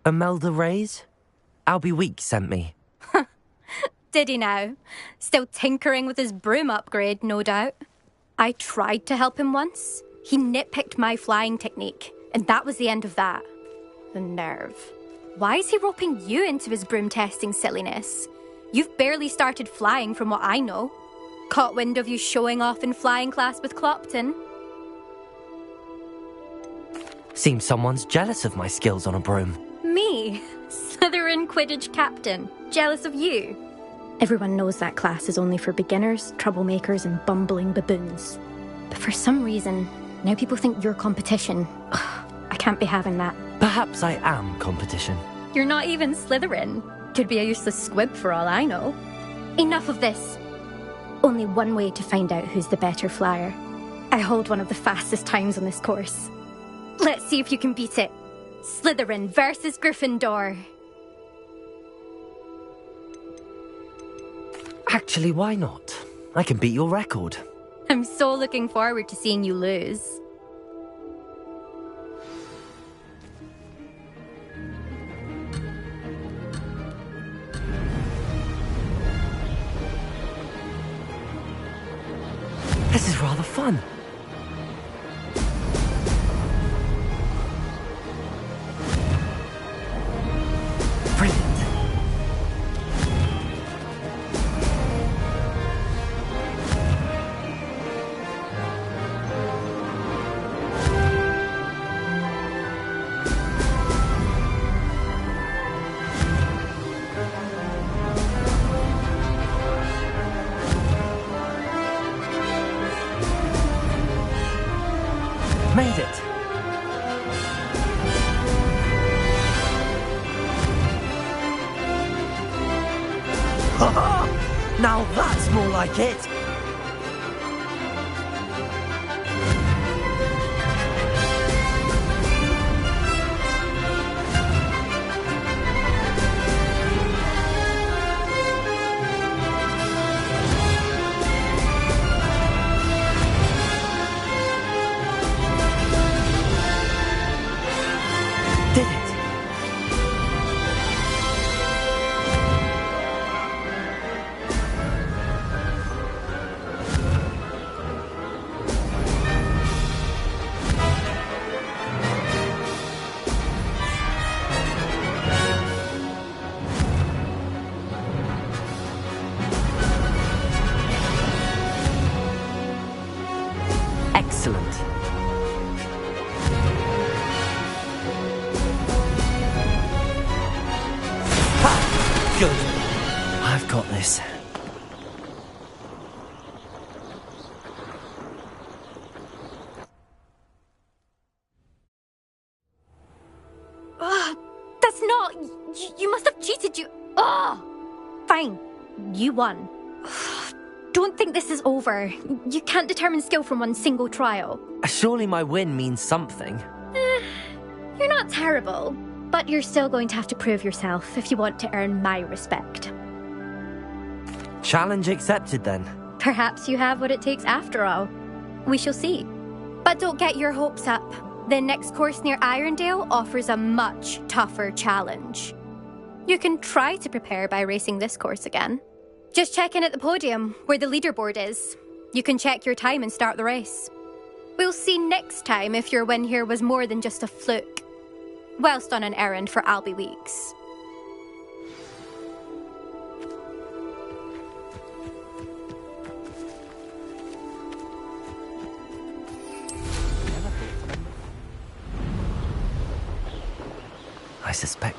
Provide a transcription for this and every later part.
Imelda Reyes? Albie Weeks sent me. Did he now? Still tinkering with his broom upgrade, no doubt. I tried to help him once. He nitpicked my flying technique, and that was the end of that. The nerve. Why is he roping you into his broom testing silliness? You've barely started flying from what I know. Caught wind of you showing off in flying class with Clopton. Seems someone's jealous of my skills on a broom. Me? Slytherin Quidditch captain. Jealous of you? Everyone knows that class is only for beginners, troublemakers, and bumbling baboons. But for some reason, now people think you're competition. Ugh, I can't be having that. Perhaps I am competition. You're not even Slytherin. Could be a useless squib for all I know. Enough of this. Only one way to find out who's the better flyer. I hold one of the fastest times on this course. Let's see if you can beat it. Slytherin versus Gryffindor. Actually, why not? I can beat your record. I'm so looking forward to seeing you lose. This is rather fun. Brilliant. Made it. Now that's more like it. Did it. Excellent. Ha! Good. I've got this. That's not... You must have cheated, you... Ugh! Fine. You won. Don't think this is over. You can't determine skill from one single trial. Surely my win means something. You're not terrible, but you're still going to have to prove yourself if you want to earn my respect. Challenge accepted then. Perhaps you have what it takes after all. We shall see. But don't get your hopes up. The next course near Irondale offers a much tougher challenge. You can try to prepare by racing this course again. Just check in at the podium, where the leaderboard is. You can check your time and start the race. We'll see next time if your win here was more than just a fluke. Whilst on an errand for Albie Weeks. I suspect.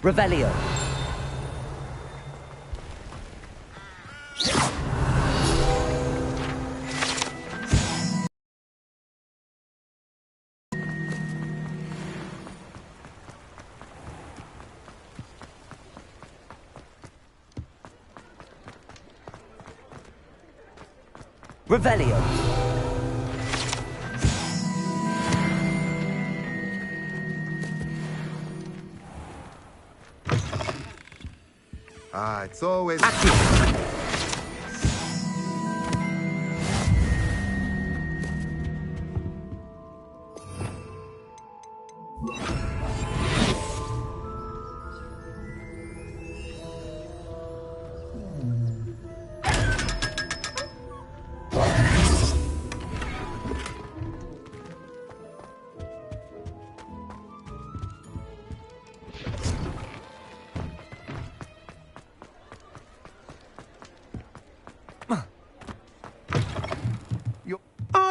Revelio. Revelio. It's always...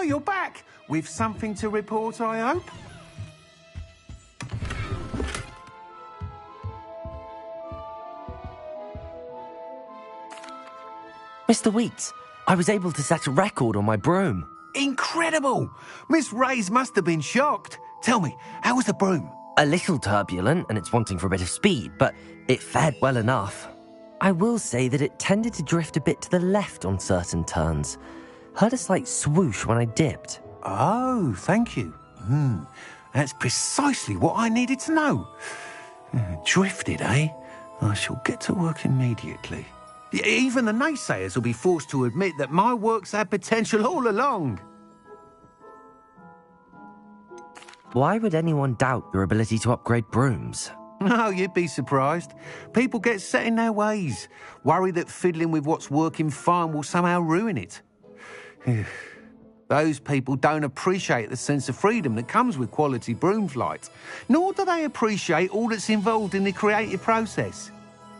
You're back! With something to report, I hope? Mr. Weeks, I was able to set a record on my broom. Incredible! Miss Reyes must have been shocked. Tell me, how was the broom? A little turbulent, and it's wanting for a bit of speed, but it fared well enough. I will say that it tended to drift a bit to the left on certain turns. Heard a slight swoosh when I dipped. Oh, thank you. That's precisely what I needed to know. Drifted, eh? I shall get to work immediately. Even the naysayers will be forced to admit that my work's had potential all along. Why would anyone doubt your ability to upgrade brooms? No, you'd be surprised. People get set in their ways, worry that fiddling with what's working fine will somehow ruin it. Those people don't appreciate the sense of freedom that comes with quality broom flight, nor do they appreciate all that's involved in the creative process.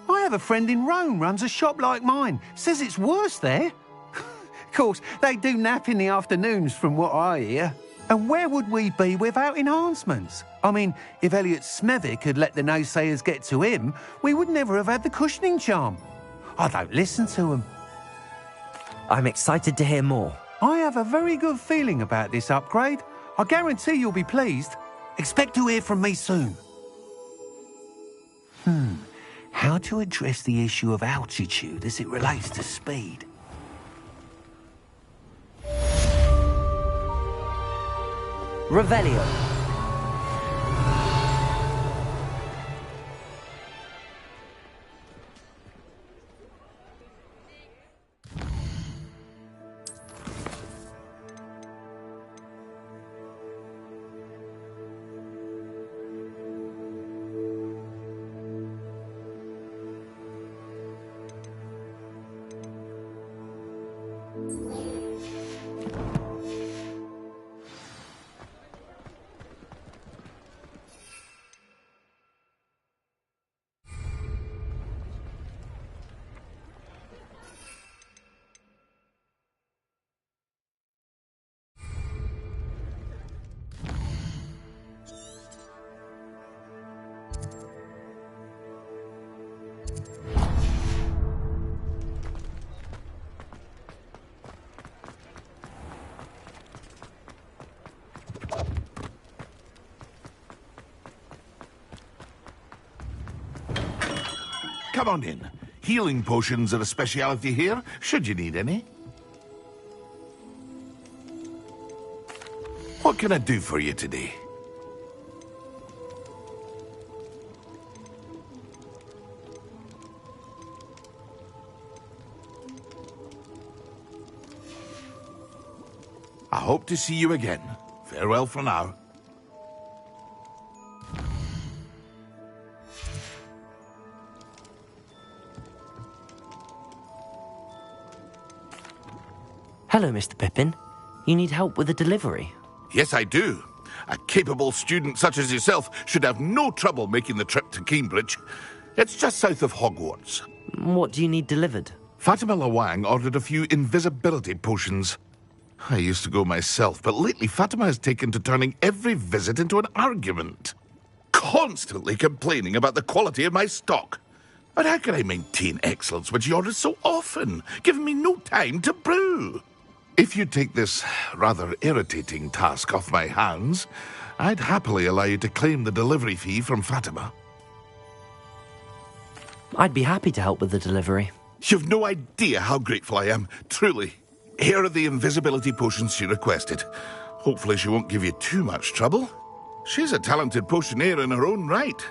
I have a friend in Rome runs a shop like mine, says it's worse there. Of course, they do nap in the afternoons from what I hear. And where would we be without enhancements? I mean, if Elliot Smethwick had let the naysayers get to him, we would never have had the cushioning charm. I don't listen to them. I'm excited to hear more. I have a very good feeling about this upgrade. I guarantee you'll be pleased. Expect to hear from me soon. How to address the issue of altitude as it relates to speed? Revelio. Come on in. Healing potions are a speciality here, should you need any. What can I do for you today? I hope to see you again. Farewell for now. Hello, Mr. Pippin. You need help with a delivery? Yes, I do. A capable student such as yourself should have no trouble making the trip to Cambridge. It's just south of Hogwarts. What do you need delivered? Fatima Lawang ordered a few invisibility potions. I used to go myself, but lately Fatima has taken to turning every visit into an argument. constantly complaining about the quality of my stock. But how can I maintain excellence when she orders so often, giving me no time to brew? If you take this rather irritating task off my hands, I'd happily allow you to claim the delivery fee from Fatima. I'd be happy to help with the delivery. You've no idea how grateful I am, truly. Here are the invisibility potions she requested. Hopefully she won't give you too much trouble. She's a talented potioneer in her own right.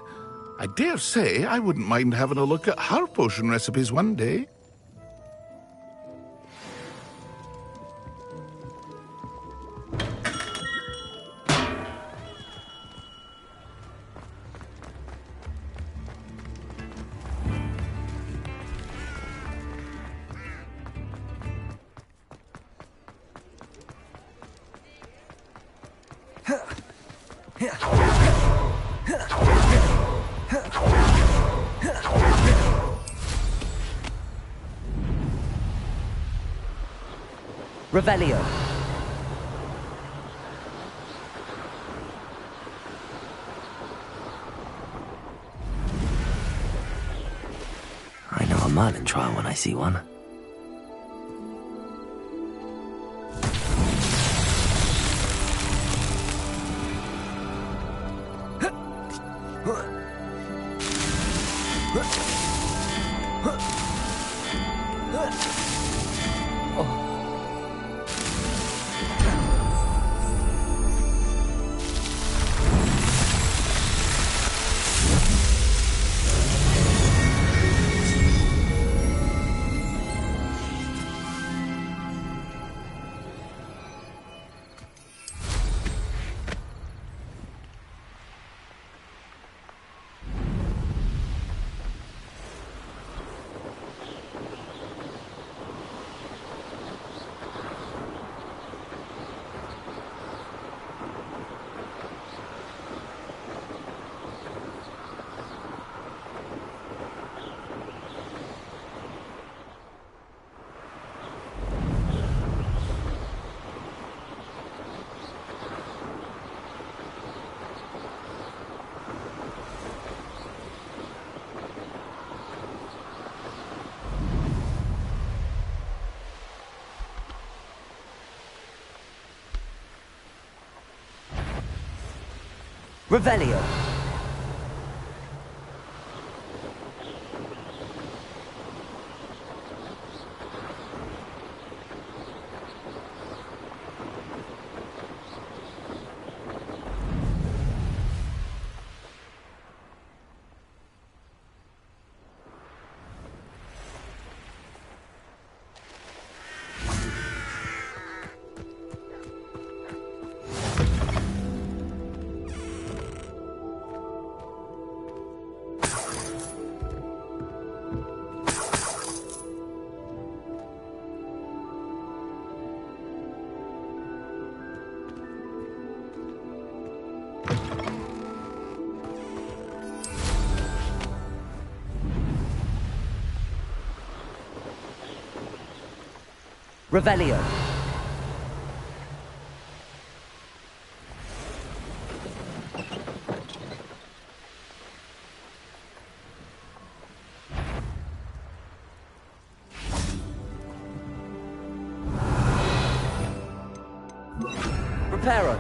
I dare say I wouldn't mind having a look at her potion recipes one day. Revelio. I know a Merlin trial when I see one. Revelio. Revelio. Reparo.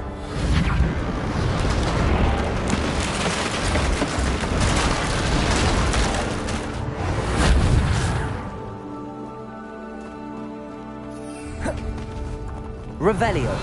Revelio.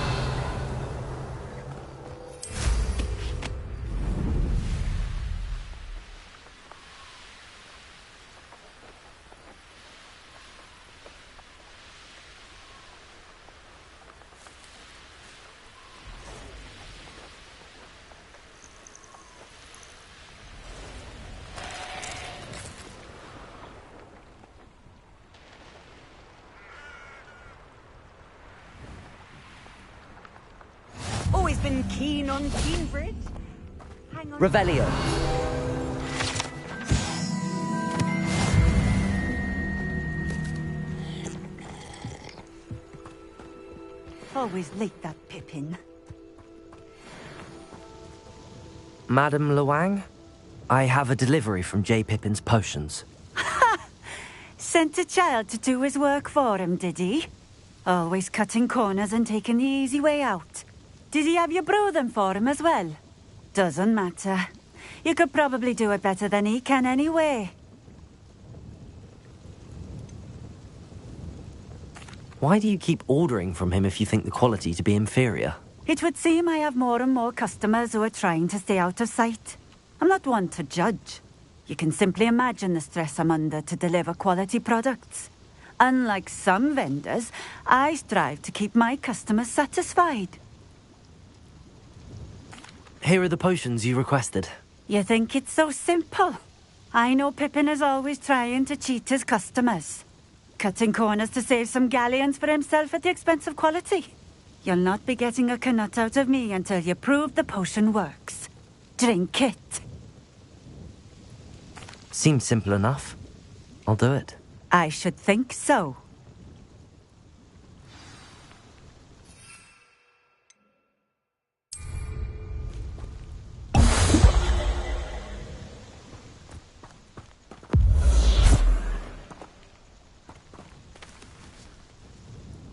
Always been keen on Cambridge. Hang on. Revelio. Always late, that Pippin. Madame Luang? I have a delivery from J. Pippin's potions. Sent a child to do his work for him, did he? Always cutting corners and taking the easy way out. Did he have you brew them for him as well? Doesn't matter. You could probably do it better than he can anyway. Why do you keep ordering from him if you think the quality to be inferior? It would seem I have more and more customers who are trying to stay out of sight. I'm not one to judge. You can simply imagine the stress I'm under to deliver quality products. Unlike some vendors, I strive to keep my customers satisfied. Here are the potions you requested. You think it's so simple? I know Pippin is always trying to cheat his customers. Cutting corners to save some galleons for himself at the expense of quality. You'll not be getting a canut out of me until you prove the potion works. Drink it. Seems simple enough. I'll do it. I should think so.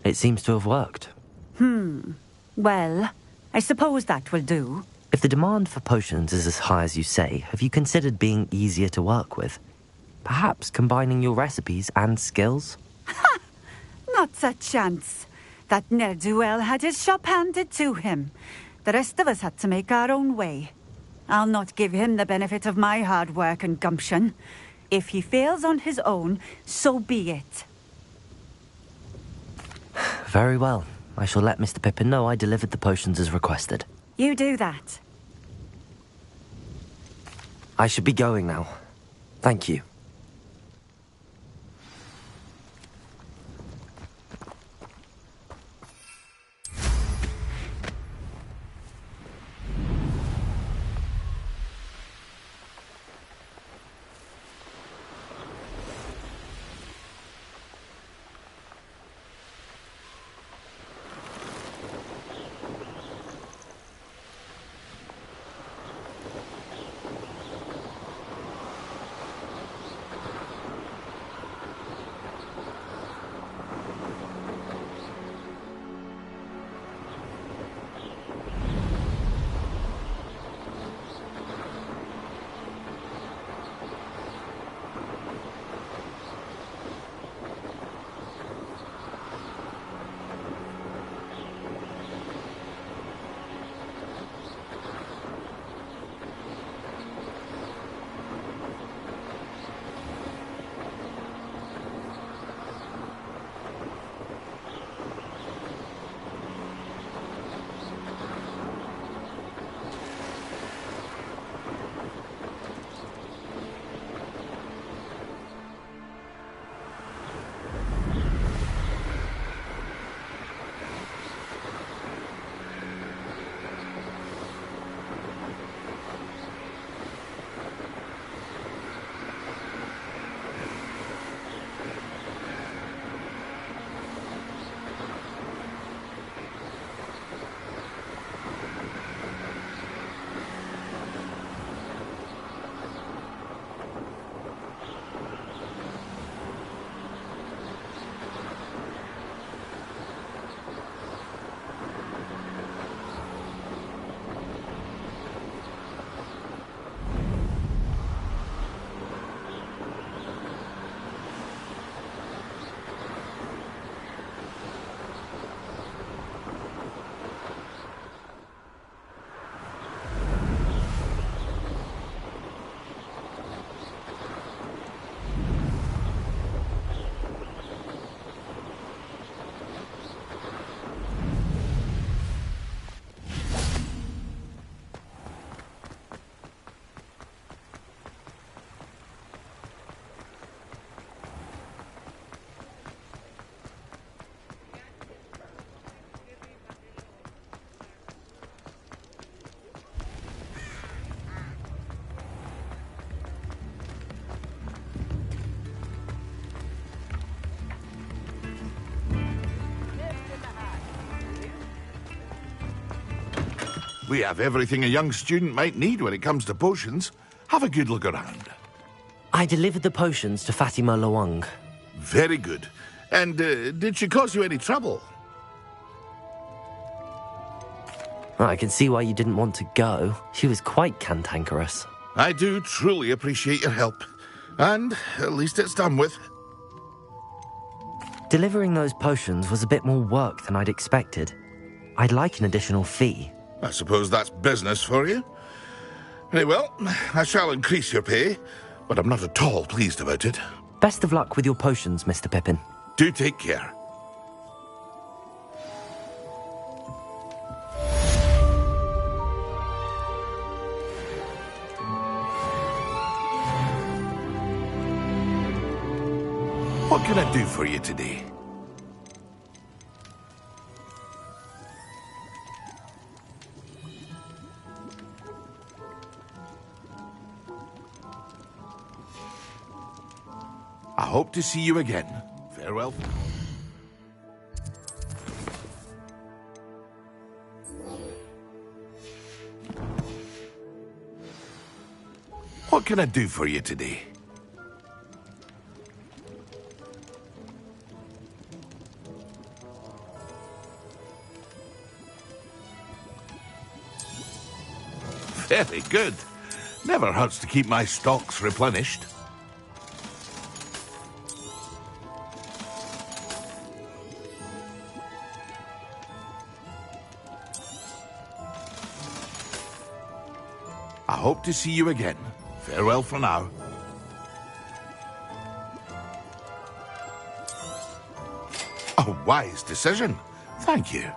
It seems to have worked. Well, I suppose that will do. If the demand for potions is as high as you say, have you considered being easier to work with? Perhaps combining your recipes and skills? Not a chance. That ne'er-do-well had his shop handed to him. The rest of us had to make our own way. I'll not give him the benefit of my hard work and gumption. If he fails on his own, so be it. Very well. I shall let Mr. Pippin know I delivered the potions as requested. You do that. I should be going now. Thank you. We have everything a young student might need when it comes to potions. Have a good look around. I delivered the potions to Fatima Lawang. Very good. And did she cause you any trouble? I can see why you didn't want to go. She was quite cantankerous. I do truly appreciate your help. And at least it's done with. Delivering those potions was a bit more work than I'd expected. I'd like an additional fee. I suppose that's business for you. Very well, I shall increase your pay, but I'm not at all pleased about it. Best of luck with your potions, Mr. Pippin. Do take care. What can I do for you today? I hope to see you again. Farewell. What can I do for you today? Very good. Never hurts to keep my stocks replenished. I hope to see you again. Farewell for now. A wise decision. Thank you.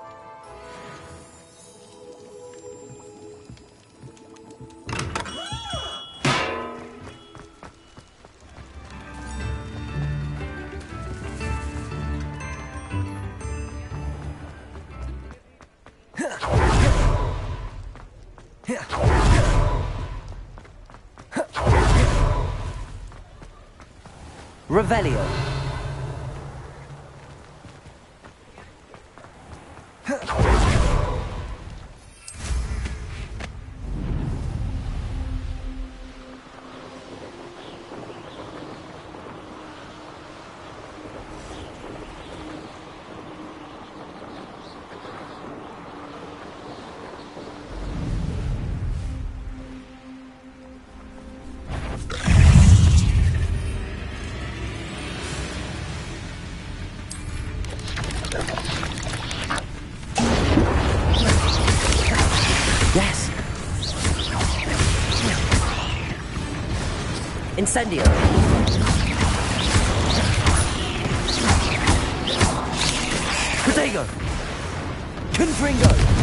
Revelio. Yes. Incendio. Protego. Confringo.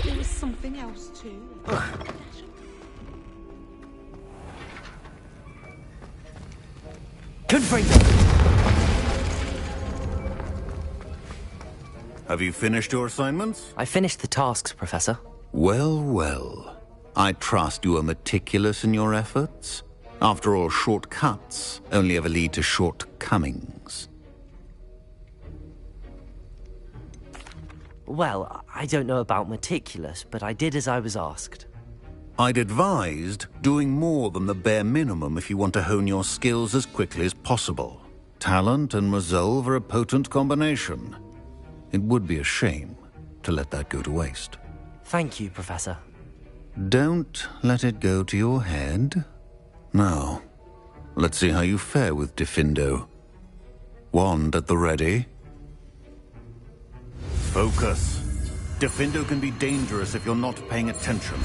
There was something else too. Confringo. Have you finished your assignments? I finished the tasks, Professor. Well, well. I trust you are meticulous in your efforts. After all, shortcuts only ever lead to shortcomings. Well, I don't know about meticulous, but I did as I was asked. I'd advised doing more than the bare minimum if you want to hone your skills as quickly as possible. Talent and resolve are a potent combination. It would be a shame to let that go to waste. Thank you, Professor. Don't let it go to your head. Now, let's see how you fare with Gryffindor. Wand at the ready. Focus. Gryffindor can be dangerous if you're not paying attention.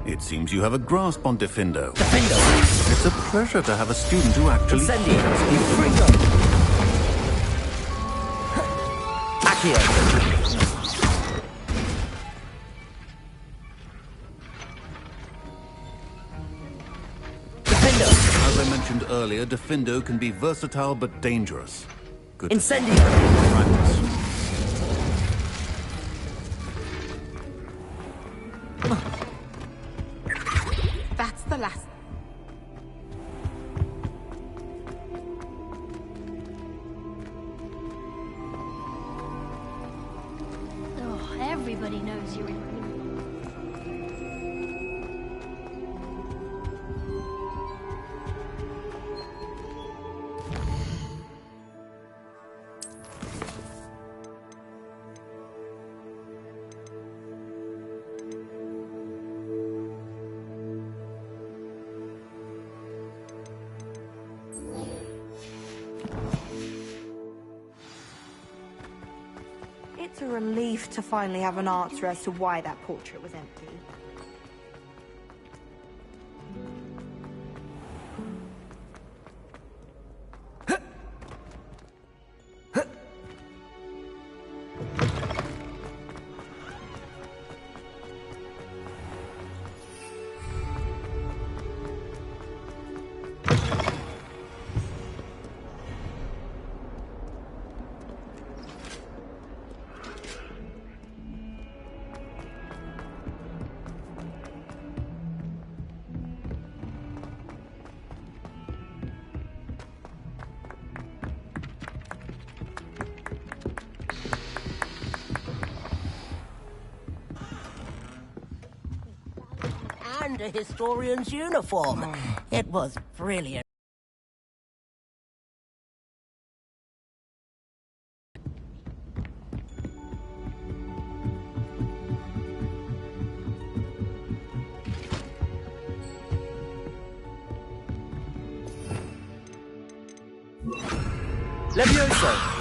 It seems you have a grasp on Gryffindor. Gryffindor! It's a pleasure to have a student who actually... Incendio! Fringo! Accio! Gryffindor! As I mentioned earlier, Gryffindor can be versatile but dangerous. Good. Incendio! Practice. That's the last. Oh, everybody knows you're in. It's a relief to finally have an answer as to why that portrait was empty. And a historian's uniform. It was brilliant. Levioso!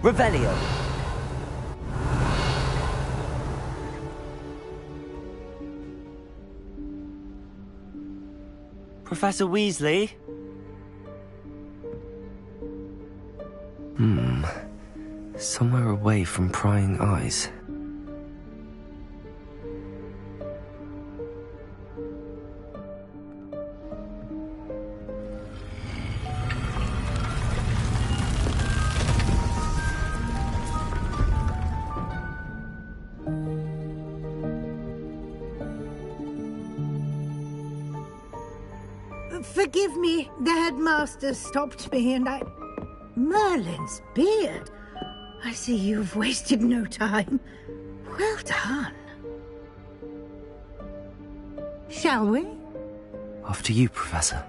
Revelio. Professor Weasley? Somewhere away from prying eyes. Forgive me, the headmaster stopped me and I... Merlin's beard. I see you've wasted no time. Well done. Shall we? After you, Professor.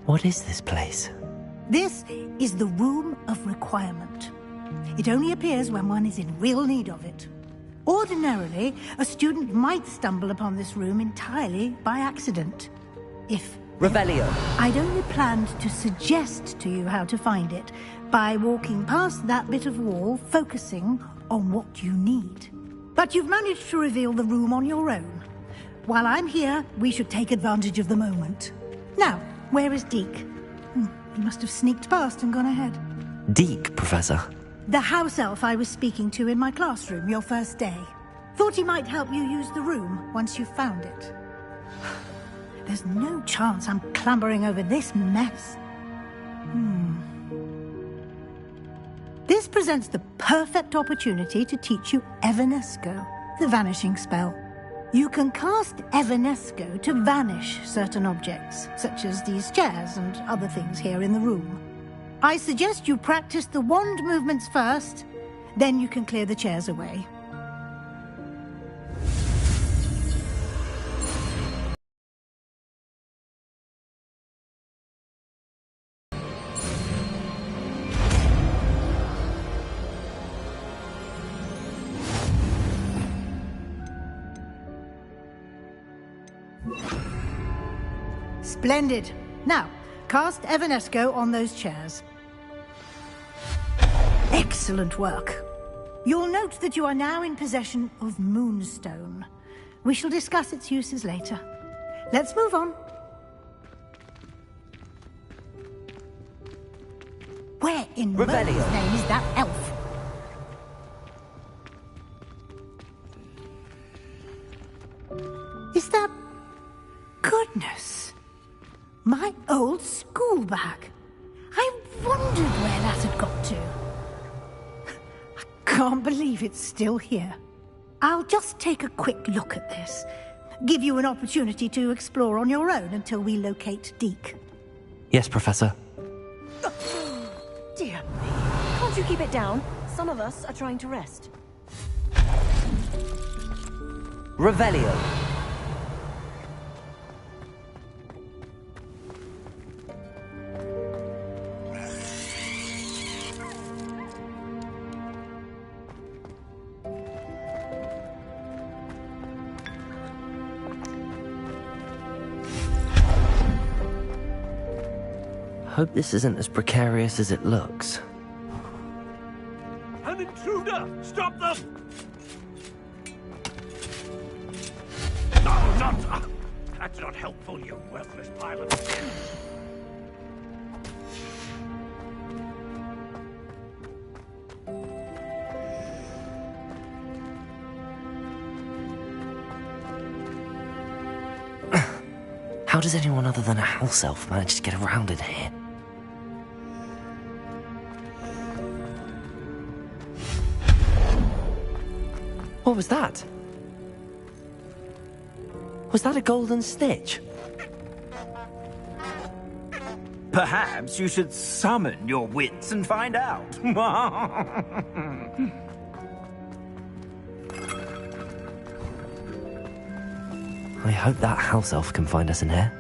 What is this place? This is the Room of Requirement. It only appears when one is in real need of it. Ordinarily, a student might stumble upon this room entirely by accident. If... Revelio. I'd only planned to suggest to you how to find it by walking past that bit of wall, focusing on what you need. But you've managed to reveal the room on your own. While I'm here, we should take advantage of the moment. Now, where is Deke? He must have sneaked past and gone ahead. Deke, Professor. The house elf I was speaking to in my classroom your first day. Thought he might help you use the room once you found it. There's no chance I'm clambering over this mess. This presents the perfect opportunity to teach you Evanesco, the vanishing spell. You can cast Evanesco to vanish certain objects, such as these chairs and other things here in the room. I suggest you practice the wand movements first, then you can clear the chairs away. Splendid. Now, cast Evanesco on those chairs. Excellent work. You'll note that you are now in possession of Moonstone. We shall discuss its uses later. Let's move on. Where in Merlin's name is that elf? Is that... Goodness! My old school bag. I wondered where that had got to. I can't believe it's still here. I'll just take a quick look at this. Give you an opportunity to explore on your own until we locate Deke. Yes, Professor. Dear me. Can't you keep it down? Some of us are trying to rest. Revelio. Hope this isn't as precarious as it looks. An intruder! Stop them! No, not... That's not helpful, you worthless pile of sin. How does anyone other than a house elf manage to get around in here? What was that? Was that a golden snitch? Perhaps you should summon your wits and find out. I hope that house elf can find us in here.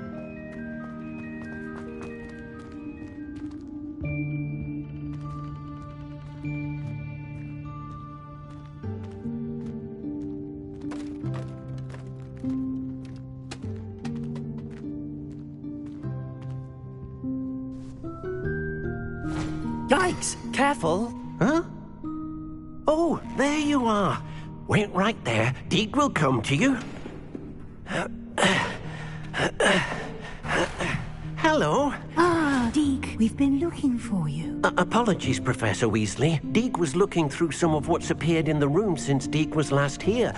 Yikes! Careful! Huh? Oh, there you are. Wait right there. Deke will come to you. Hello. Ah, Deke, we've been looking for you. Apologies, Professor Weasley. Deke was looking through some of what's appeared in the room since Deke was last here.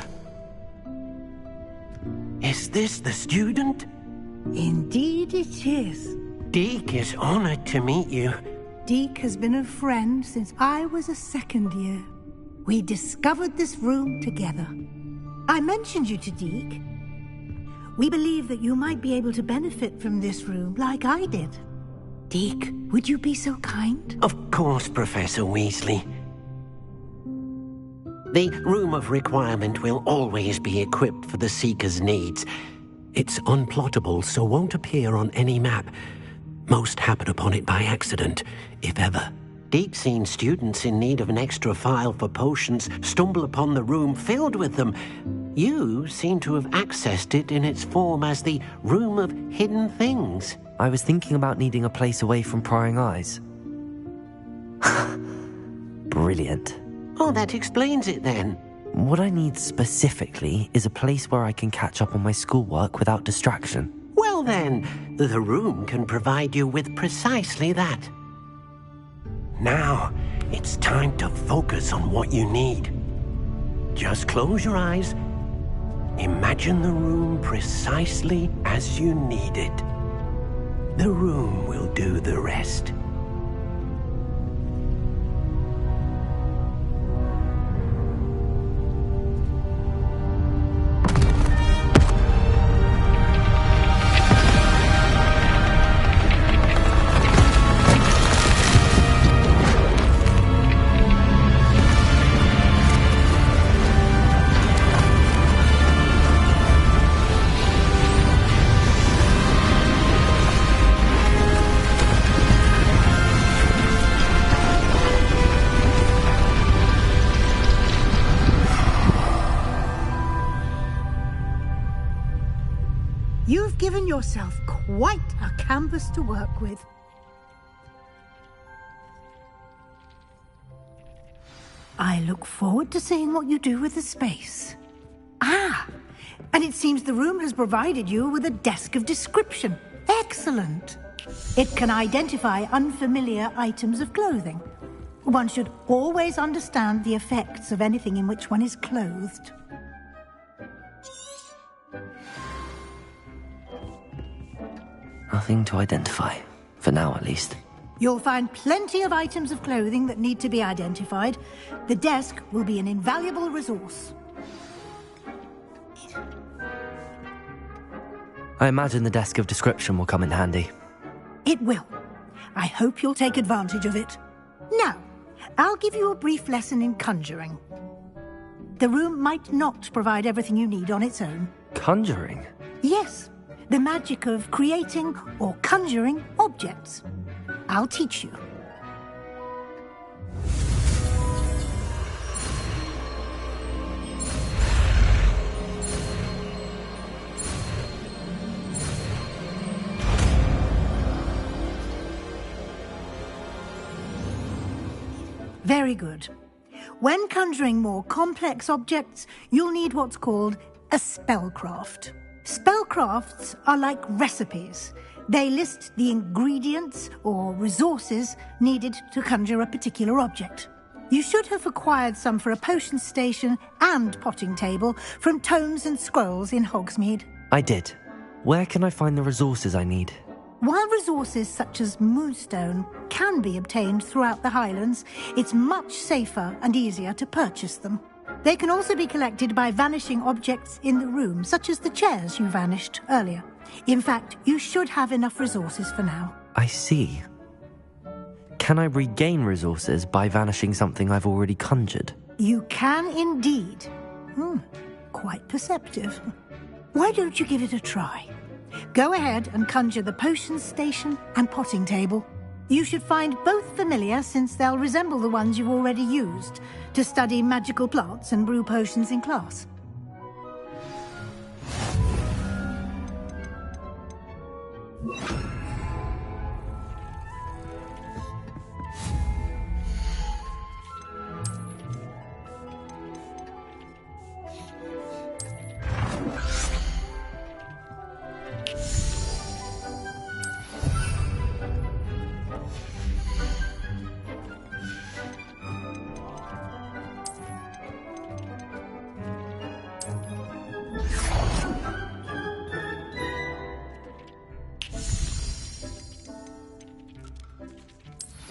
Is this the student? Indeed it is. Deke is honored to meet you. Deke has been a friend since I was a second year. We discovered this room together. I mentioned you to Deke. We believe that you might be able to benefit from this room like I did. Deke, would you be so kind? Of course, Professor Weasley. The Room of Requirement will always be equipped for the Seeker's needs. It's unplottable, so won't appear on any map. Most happen upon it by accident, if ever. Deke's seen students in need of an extra file for potions stumble upon the room filled with them. You seem to have accessed it in its form as the Room of Hidden Things. I was thinking about needing a place away from prying eyes. Brilliant. Oh, that explains it then. What I need specifically is a place where I can catch up on my schoolwork without distraction. Well then, the room can provide you with precisely that. Now, it's time to focus on what you need. Just close your eyes. Imagine the room precisely as you need it. The room will do the rest. You've given yourself quite a canvas to work with. I look forward to seeing what you do with the space. Ah, and it seems the room has provided you with a desk of description. Excellent. It can identify unfamiliar items of clothing. One should always understand the effects of anything in which one is clothed. Nothing to identify, for now at least. You'll find plenty of items of clothing that need to be identified. The desk will be an invaluable resource. I imagine the desk of description will come in handy. It will. I hope you'll take advantage of it. Now, I'll give you a brief lesson in conjuring. The room might not provide everything you need on its own. Conjuring? Yes, the magic of creating or conjuring objects. I'll teach you. Very good. When conjuring more complex objects, you'll need what's called a spellcraft. Spellcrafts are like recipes. They list the ingredients or resources needed to conjure a particular object. You should have acquired some for a potion station and potting table from tomes and scrolls in Hogsmeade. I did. Where can I find the resources I need? While resources such as moonstone can be obtained throughout the Highlands, it's much safer and easier to purchase them. They can also be collected by vanishing objects in the room, such as the chairs you vanished earlier. In fact, you should have enough resources for now. I see. Can I regain resources by vanishing something I've already conjured? You can indeed. Quite perceptive. Why don't you give it a try? Go ahead and conjure the potion station and potting table. You should find both familiar, since they'll resemble the ones you've already used to study magical plants and brew potions in class.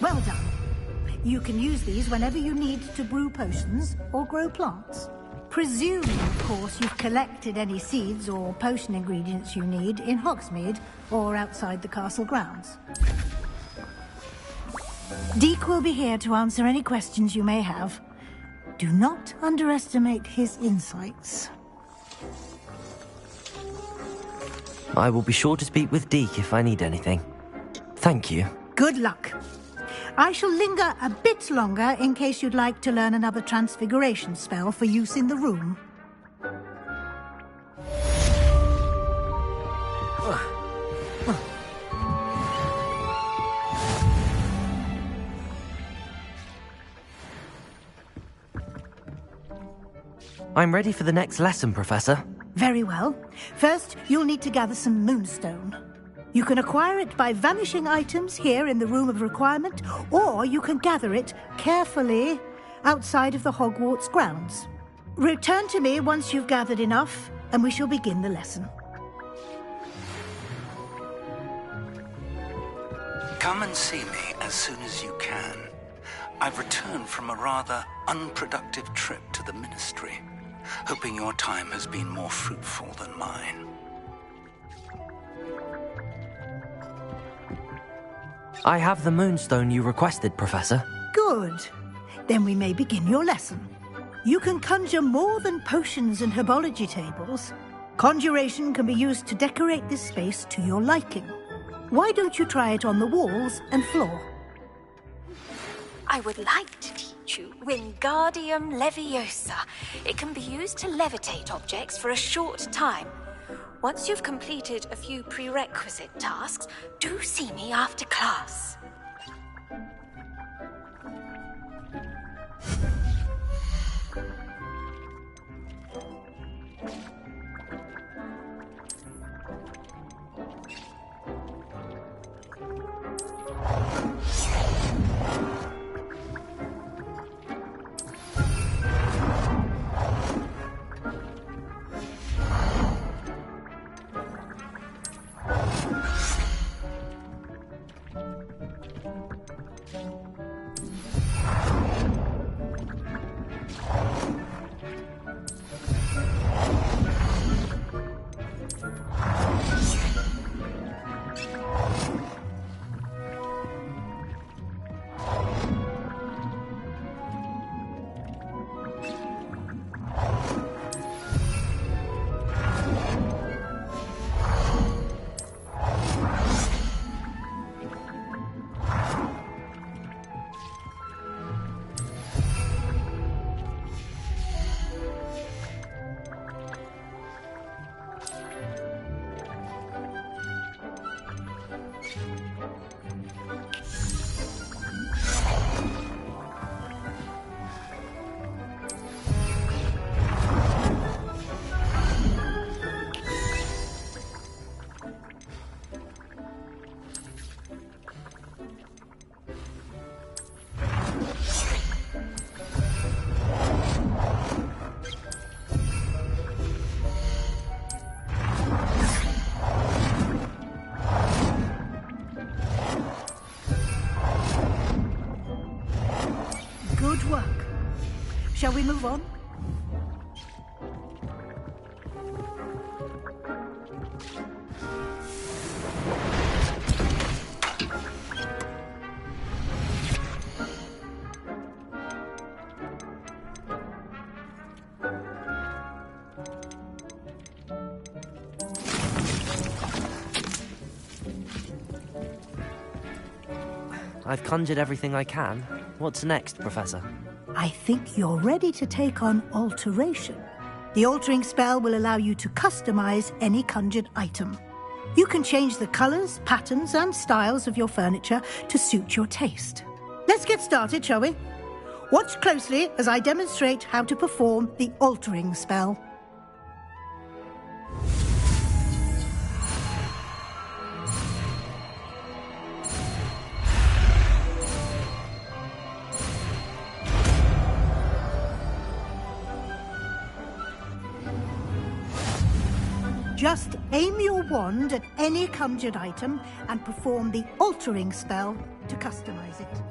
Well done. You can use these whenever you need to brew potions or grow plants. Presuming, of course, you've collected any seeds or potion ingredients you need in Hogsmeade or outside the castle grounds. Deek will be here to answer any questions you may have. Do not underestimate his insights. I will be sure to speak with Deek if I need anything. Thank you. Good luck. I shall linger a bit longer in case you'd like to learn another transfiguration spell for use in the room. I'm ready for the next lesson, Professor. Very well. First, you'll need to gather some moonstone. You can acquire it by vanishing items here in the Room of Requirement, or you can gather it carefully outside of the Hogwarts grounds. Return to me once you've gathered enough, and we shall begin the lesson. Come and see me as soon as you can. I've returned from a rather unproductive trip to the Ministry, hoping your time has been more fruitful than mine. I have the moonstone you requested, Professor. Good. Then we may begin your lesson. You can conjure more than potions and herbology tables. Conjuration can be used to decorate this space to your liking. Why don't you try it on the walls and floor? I would like to teach you Wingardium Leviosa. It can be used to levitate objects for a short time. Once you've completed a few prerequisite tasks, do see me after class. Good work. Shall we move on? I've conjured everything I can. What's next, Professor? I think you're ready to take on alteration. The altering spell will allow you to customize any conjured item. You can change the colors, patterns, and styles of your furniture to suit your taste. Let's get started, shall we? Watch closely as I demonstrate how to perform the altering spell. Just aim your wand at any conjured item and perform the altering spell to customize it.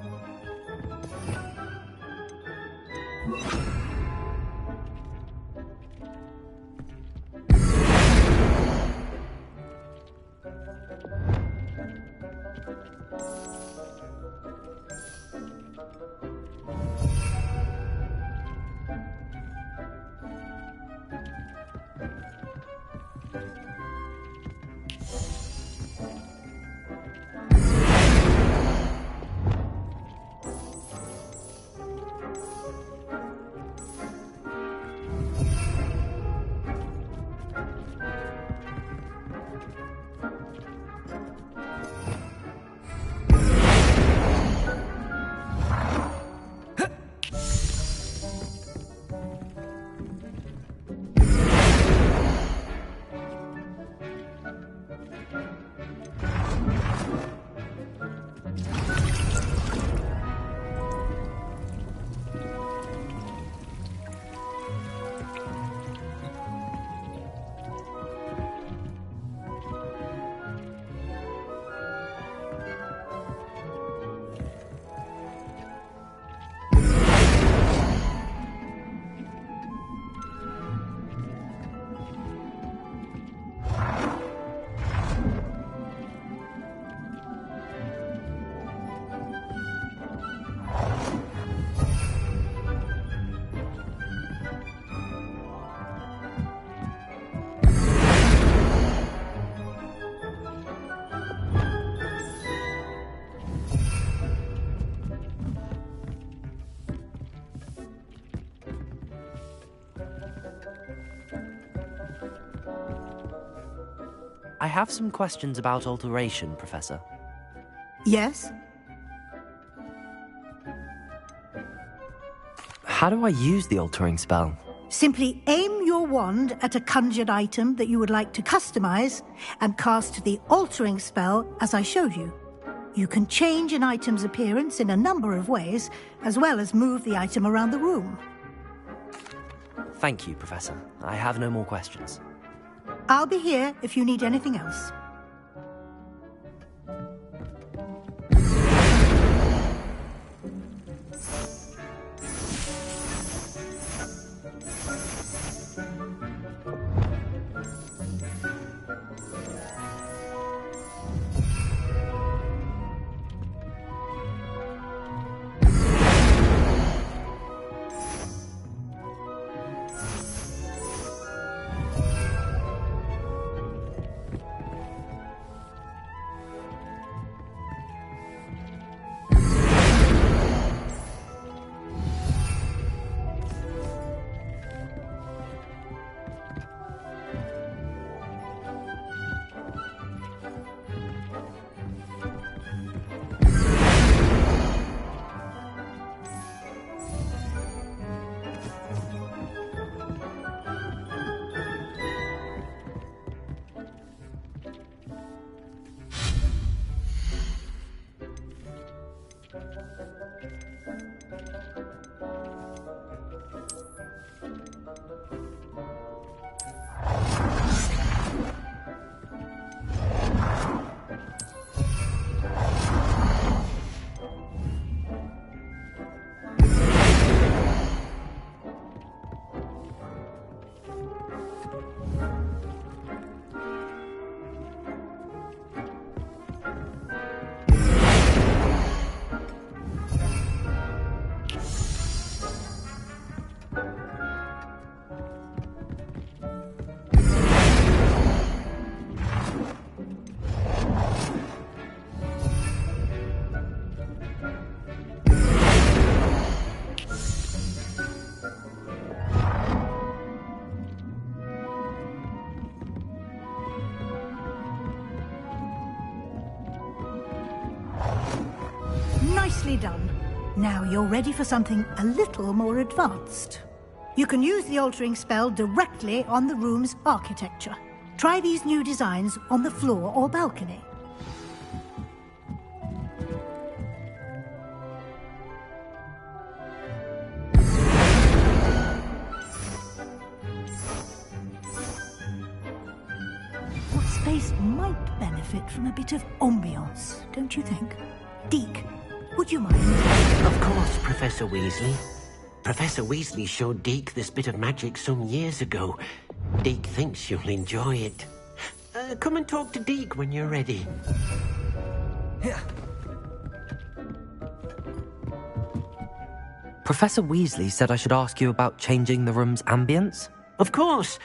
I have some questions about alteration, Professor. Yes? How do I use the altering spell? Simply aim your wand at a conjured item that you would like to customize and cast the altering spell as I showed you. You can change an item's appearance in a number of ways, as well as move the item around the room. Thank you, Professor. I have no more questions. I'll be here if you need anything else. Nicely done. Now you're ready for something a little more advanced. You can use the altering spell directly on the room's architecture. Try these new designs on the floor or balcony. What space might benefit from a bit of ambiance, don't you think? Deke, would you mind? Of course, Professor Weasley. Professor Weasley showed Deke this bit of magic some years ago. Deke thinks you'll enjoy it. Come and talk to Deke when you're ready. Professor Weasley said I should ask you about changing the room's ambience? Of course.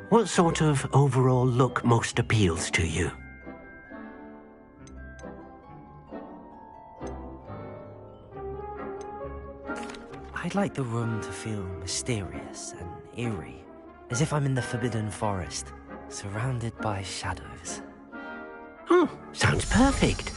What sort of overall look most appeals to you? I'd like the room to feel mysterious and eerie, as if I'm in the Forbidden Forest, surrounded by shadows. Oh, sounds perfect.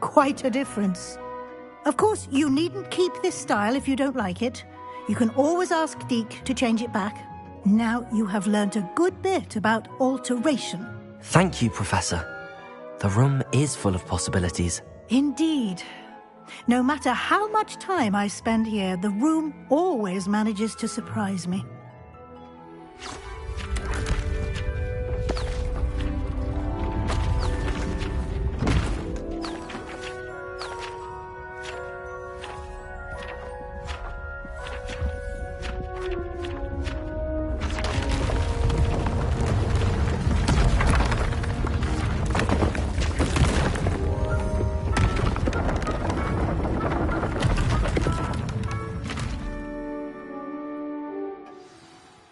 Quite a difference. Of course, you needn't keep this style if you don't like it. You can always ask Deke to change it back. Now you have learnt a good bit about alteration. Thank you, Professor. The room is full of possibilities. Indeed. No matter how much time I spend here, the room always manages to surprise me.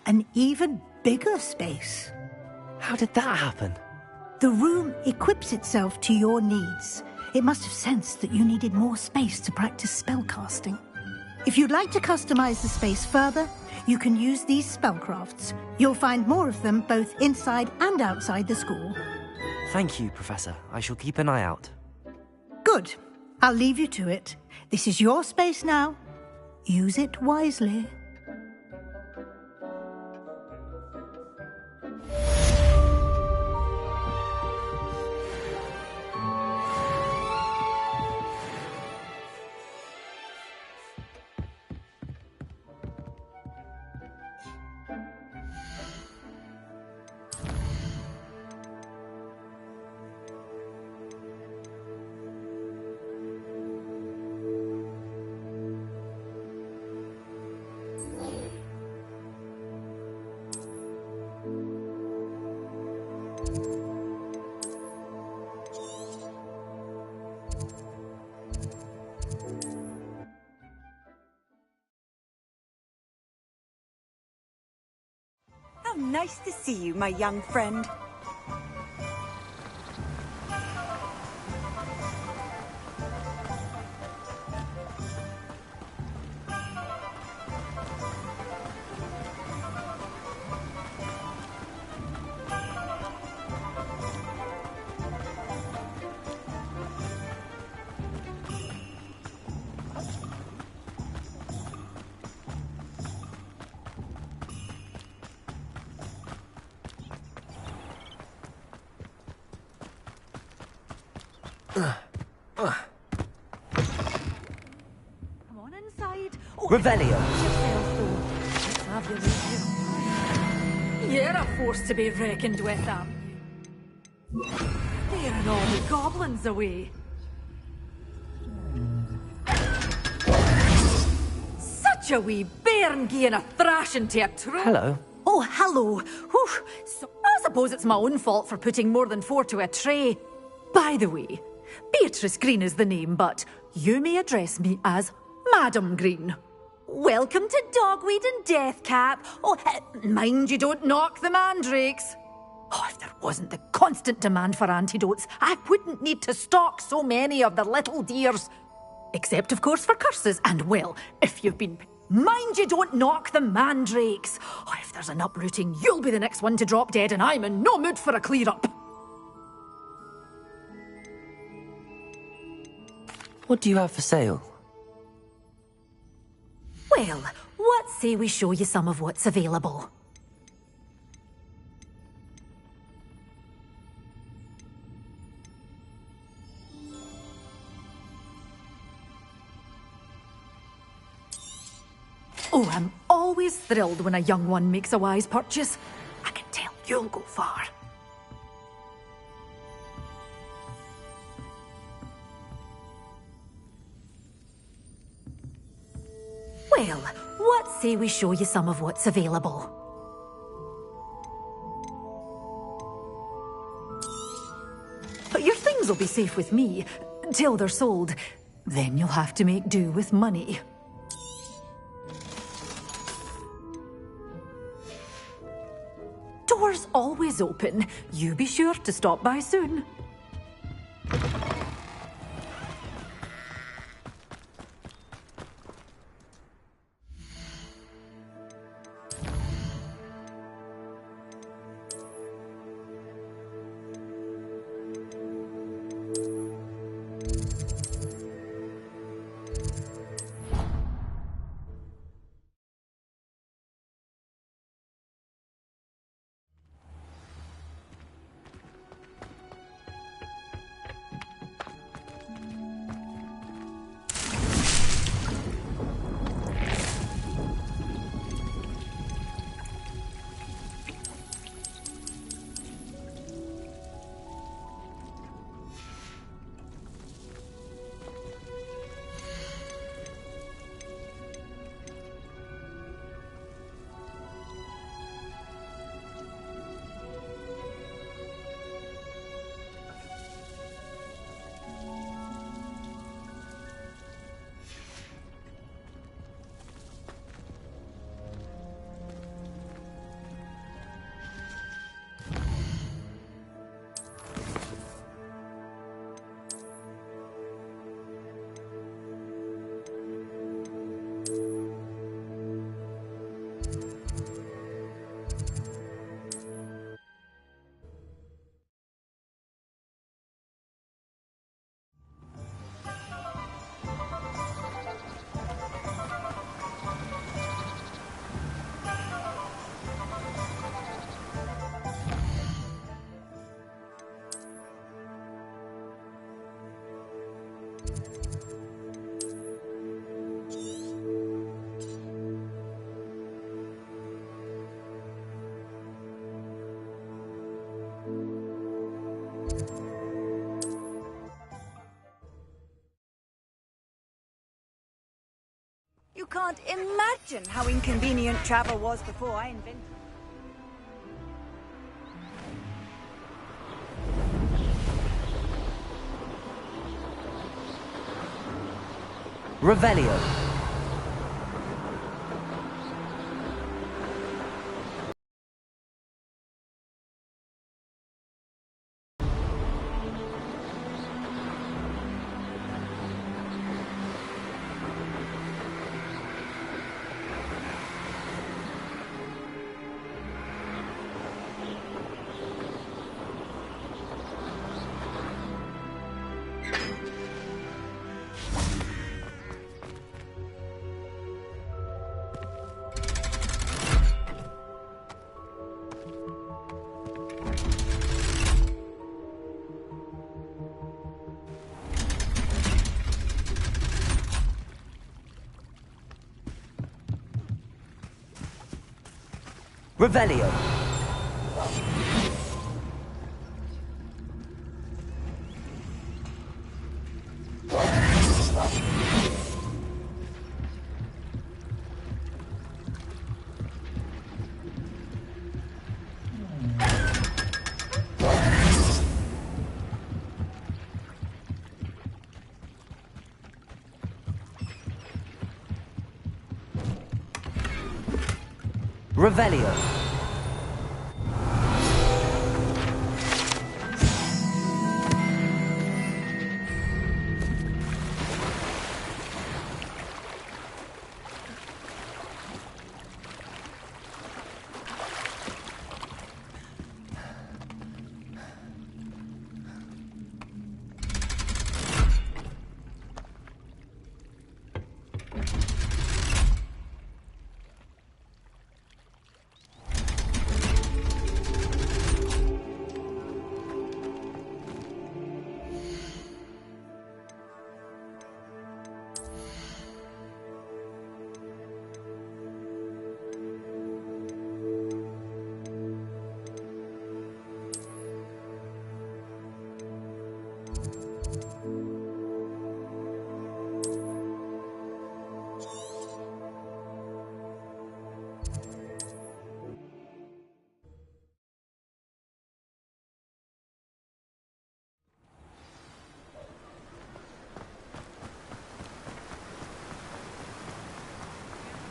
An even bigger space. How did that happen? The room equips itself to your needs. It must have sensed that you needed more space to practice spellcasting. If you'd like to customize the space further, you can use these spellcrafts. You'll find more of them both inside and outside the school. Thank you, Professor. I shall keep an eye out. Good. I'll leave you to it. This is your space now. Use it wisely. How nice to see you, my young friend. Come on inside. Revelio. Let's have your review. You're a force to be reckoned with, aren't you? Scaring all the goblins away. Such a wee bairn gieing a thrashing to a troll. Hello. Oh, hello. Whew. So, I suppose it's my own fault for putting more than 4 to a tray. By the way, Beatrice Green is the name, but you may address me as Madam Green. Welcome to Dogweed and Deathcap. Oh, mind you don't knock the mandrakes. Oh, if there wasn't the constant demand for antidotes, I wouldn't need to stock so many of the little dears. Except, of course, for curses. And, well, if you've been... Mind you don't knock the mandrakes. Oh, if there's an uprooting, you'll be the next one to drop dead, and I'm in no mood for a clear-up. What do you have for sale? Well, what say we show you some of what's available? Oh, I'm always thrilled when a young one makes a wise purchase. I can tell you'll go far. Well, what say we show you some of what's available? But your things will be safe with me, till they're sold. Then you'll have to make do with money. Doors always open. You be sure to stop by soon. You can't imagine how inconvenient travel was before I invented. Revelio. Revelio. Revelio.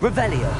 Revelio.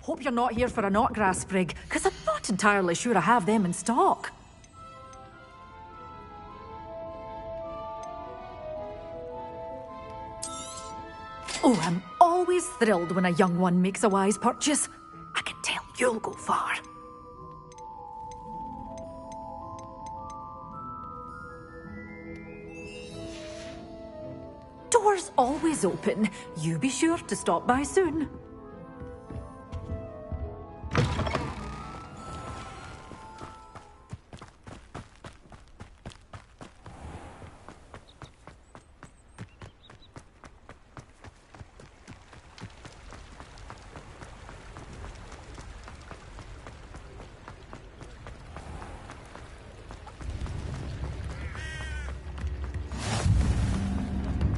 Hope you're not here for a knotgrass sprig, because I'm not entirely sure I have them in stock. Oh, I'm always thrilled when a young one makes a wise purchase. I can tell you'll go far. Doors always open. You be sure to stop by soon.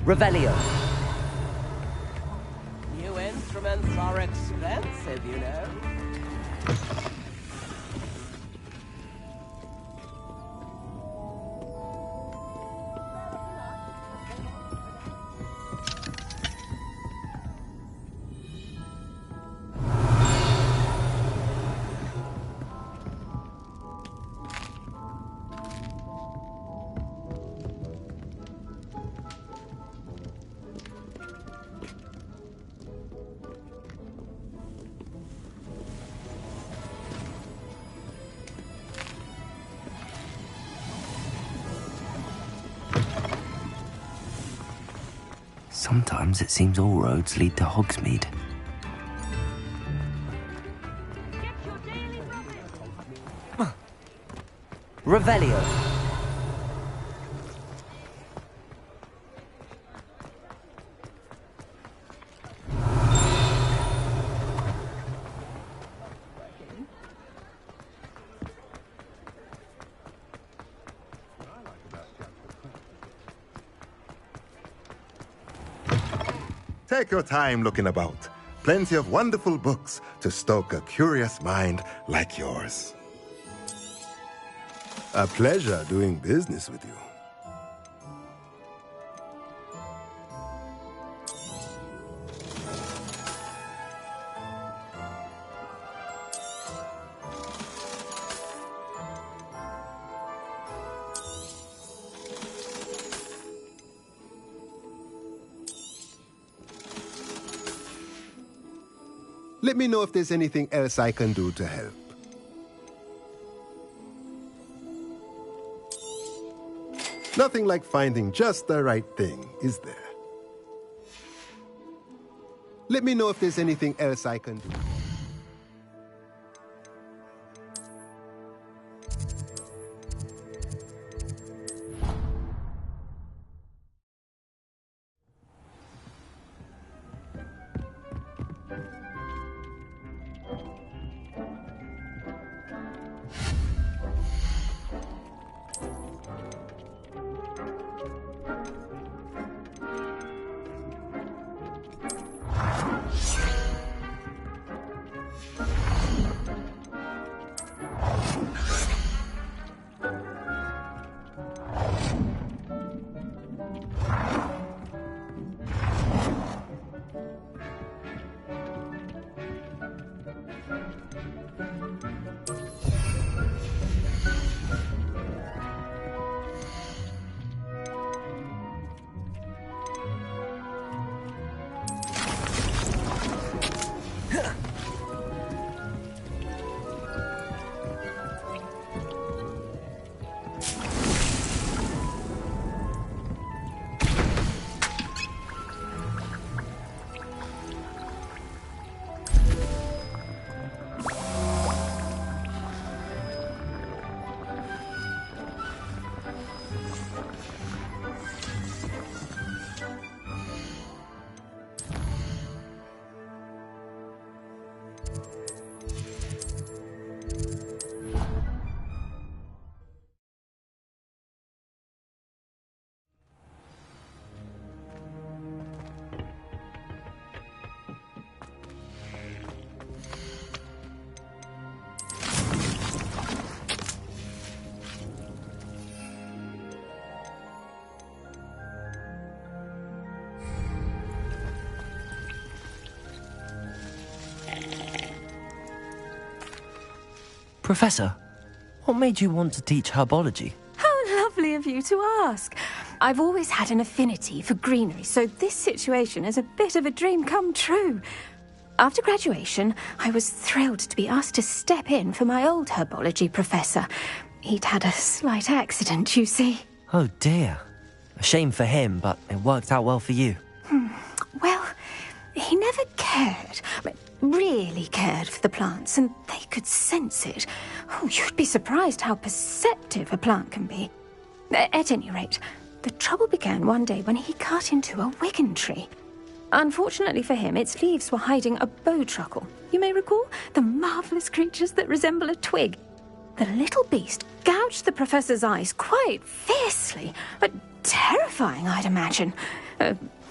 Revelio. New instruments are expensive, you know. Sometimes it seems all roads lead to Hogsmeade. Revelio. Take your time looking about. Plenty of wonderful books to stoke a curious mind like yours. A pleasure doing business with you. Let me know if there's anything else I can do to help. Nothing like finding just the right thing, is there? Let me know if there's anything else I can do. Professor, what made you want to teach herbology? How lovely of you to ask. I've always had an affinity for greenery, so this situation is a bit of a dream come true. After graduation, I was thrilled to be asked to step in for my old herbology professor. He'd had a slight accident, you see. Oh dear. A shame for him, but it worked out well for you. Well, he never cared, really cared for the plants, and they could sense it. Oh, you'd be surprised how perceptive a plant can be. At any rate, the trouble began one day when he cut into a Wigan tree. Unfortunately for him, its leaves were hiding a bowtruckle. You may recall the marvellous creatures that resemble a twig. The little beast gouged the professor's eyes quite fiercely, but terrifying, I'd imagine.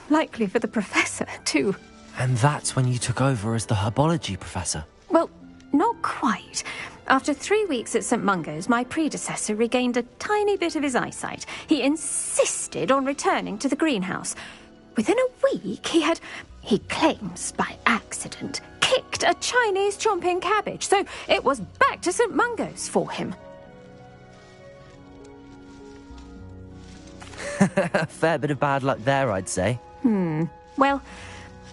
Likely for the professor, too. And that's when you took over as the herbology professor? Well, not quite. After 3 weeks at St. Mungo's, my predecessor regained a tiny bit of his eyesight. He insisted on returning to the greenhouse. Within a week, he claims by accident, kicked a Chinese chomping cabbage, so it was back to St. Mungo's for him. A fair bit of bad luck there, I'd say. Well,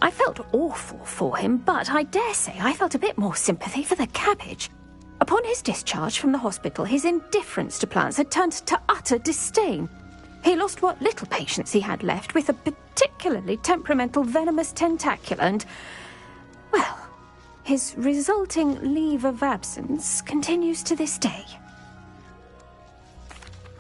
I felt awful for him, but I dare say I felt a bit more sympathy for the cabbage. Upon his discharge from the hospital, his indifference to plants had turned to utter disdain. He lost what little patience he had left with a particularly temperamental venomous tentacula and, well, his resulting leave of absence continues to this day.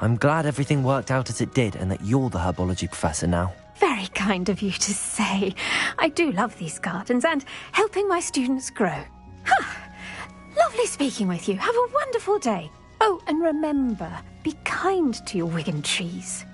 I'm glad everything worked out as it did and that you're the herbology professor now. Very kind of you to say. I do love these gardens and helping my students grow. Lovely speaking with you. Have a wonderful day. Oh, and remember, be kind to your Wigan trees.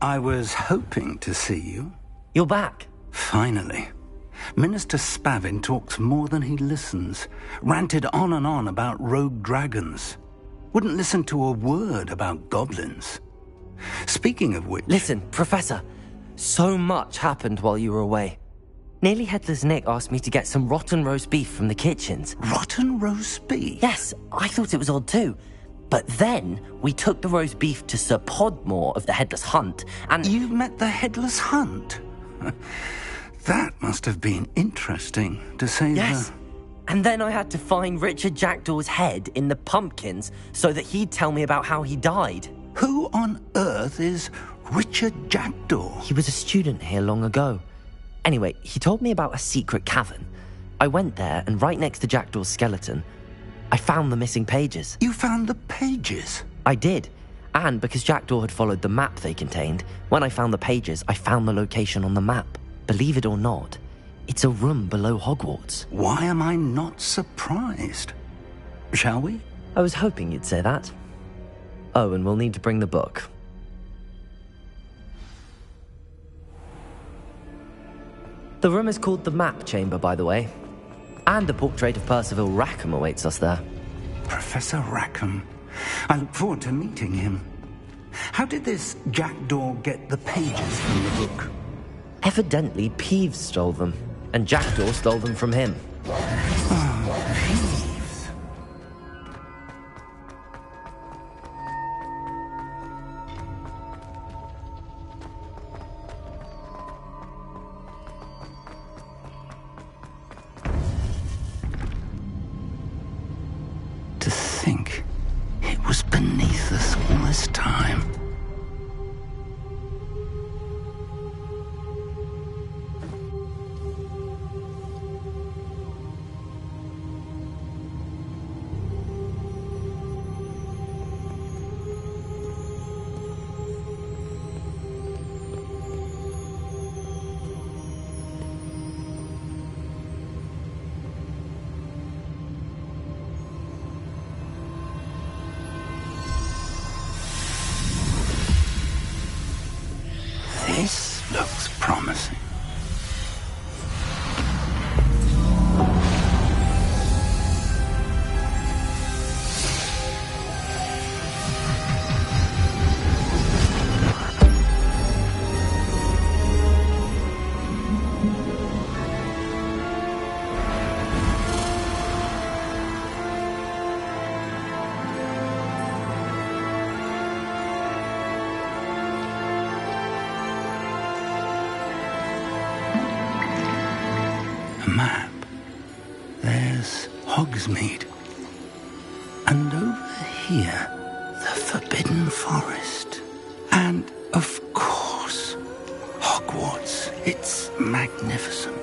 I was hoping to see you. You're back. Finally. Minister Spavin talks more than he listens. Ranted on and on about rogue dragons. Wouldn't listen to a word about goblins. Speaking of which... Listen, Professor. So much happened while you were away. Nearly Headless Nick asked me to get some rotten roast beef from the kitchens. Rotten roast beef? Yes, I thought it was odd too. But then we took the roast beef to Sir Podmore of the Headless Hunt, and... You met the Headless Hunt? That must have been interesting, to say the... Yes. And then I had to find Richard Jackdaw's head in the pumpkins so that he'd tell me about how he died. Who on earth is Richard Jackdaw? He was a student here long ago. Anyway, he told me about a secret cavern. I went there, and right next to Jackdaw's skeleton, I found the missing pages. You found the pages? I did. And because Jackdaw had followed the map they contained, when I found the pages, I found the location on the map. Believe it or not, it's a room below Hogwarts. Why am I not surprised? Shall we? I was hoping you'd say that. Oh, and we'll need to bring the book. The room is called the Map Chamber, by the way. And a portrait of Percival Rackham awaits us there. Professor Rackham. I look forward to meeting him. How did this Jackdaw get the pages from the book? Evidently, Peeves stole them, and Jackdaw stole them from him. Oh, Peeves. To think it was beneath us all this time. This looks promising. Map. There's Hogsmeade. And over here, the Forbidden Forest. And, of course, Hogwarts. It's magnificent.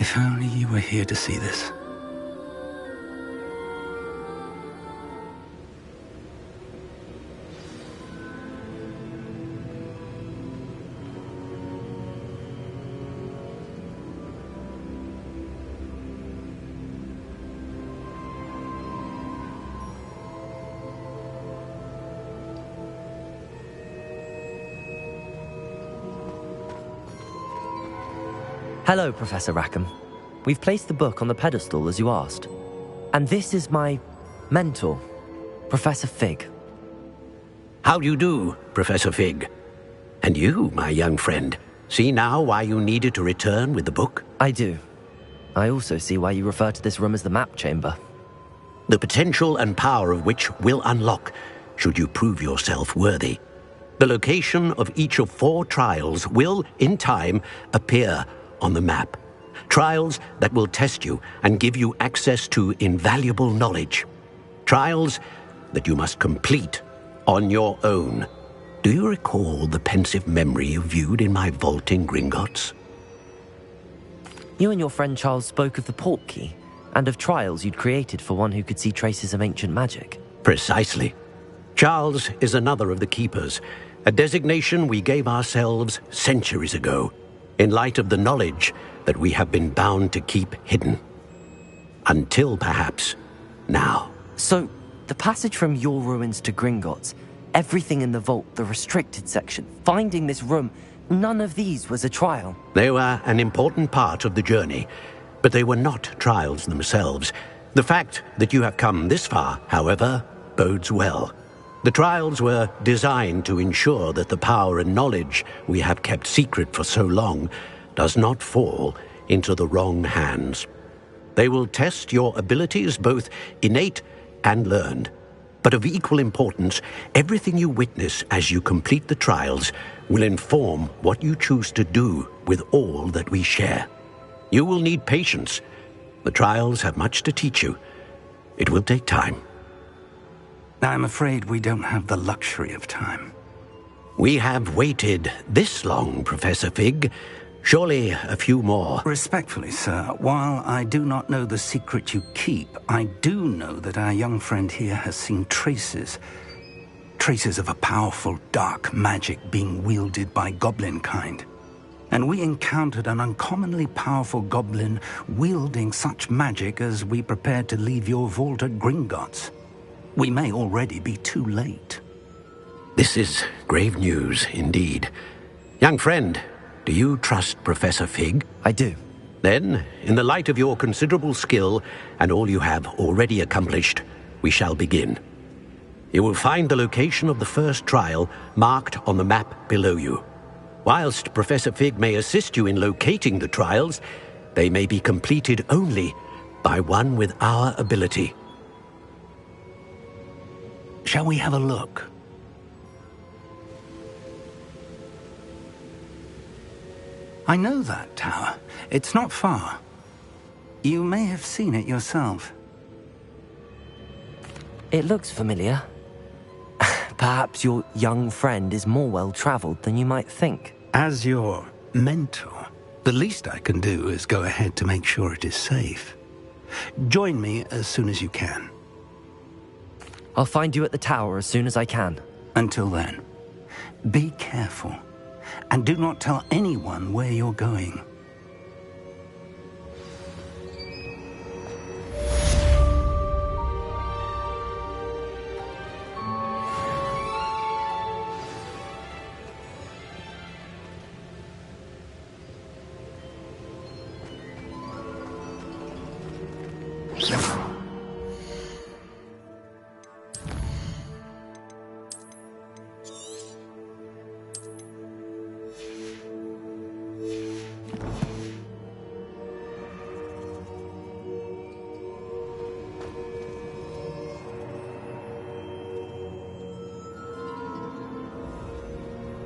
If only you were here to see this. Hello, Professor Rackham. We've placed the book on the pedestal as you asked. And this is my mentor, Professor Fig. How do you do, Professor Fig? And you, my young friend, see now why you needed to return with the book? I do. I also see why you refer to this room as the Map Chamber. The potential and power of which will unlock, should you prove yourself worthy. The location of each of 4 trials will, in time, appear on the map. Trials that will test you and give you access to invaluable knowledge. Trials that you must complete on your own. Do you recall the pensive memory you viewed in my vault in Gringotts? You and your friend Charles spoke of the portkey and of trials you'd created for one who could see traces of ancient magic. Precisely. Charles is another of the keepers, a designation we gave ourselves centuries ago, in light of the knowledge that we have been bound to keep hidden. Until, perhaps, now. So, the passage from your ruins to Gringotts, everything in the vault, the restricted section, finding this room, none of these was a trial. They were an important part of the journey, but they were not trials themselves. The fact that you have come this far, however, bodes well. The trials were designed to ensure that the power and knowledge we have kept secret for so long does not fall into the wrong hands. They will test your abilities, both innate and learned. But of equal importance, everything you witness as you complete the trials will inform what you choose to do with all that we share. You will need patience. The trials have much to teach you. It will take time. I'm afraid we don't have the luxury of time. We have waited this long, Professor Fig. Surely a few more. Respectfully, sir, while I do not know the secret you keep, I do know that our young friend here has seen traces of a powerful dark magic being wielded by goblin kind. And we encountered an uncommonly powerful goblin wielding such magic as we prepared to leave your vault at Gringotts. We may already be too late. This is grave news, indeed. Young friend, do you trust Professor Fig? I do. Then, in the light of your considerable skill and all you have already accomplished, we shall begin. You will find the location of the first trial marked on the map below you. Whilst Professor Fig may assist you in locating the trials, they may be completed only by one with our ability. Shall we have a look? I know that tower. It's not far. You may have seen it yourself. It looks familiar. Perhaps your young friend is more well-traveled than you might think. As your mentor, the least I can do is go ahead to make sure it is safe. Join me as soon as you can. I'll find you at the tower as soon as I can. Until then, be careful. And do not tell anyone where you're going.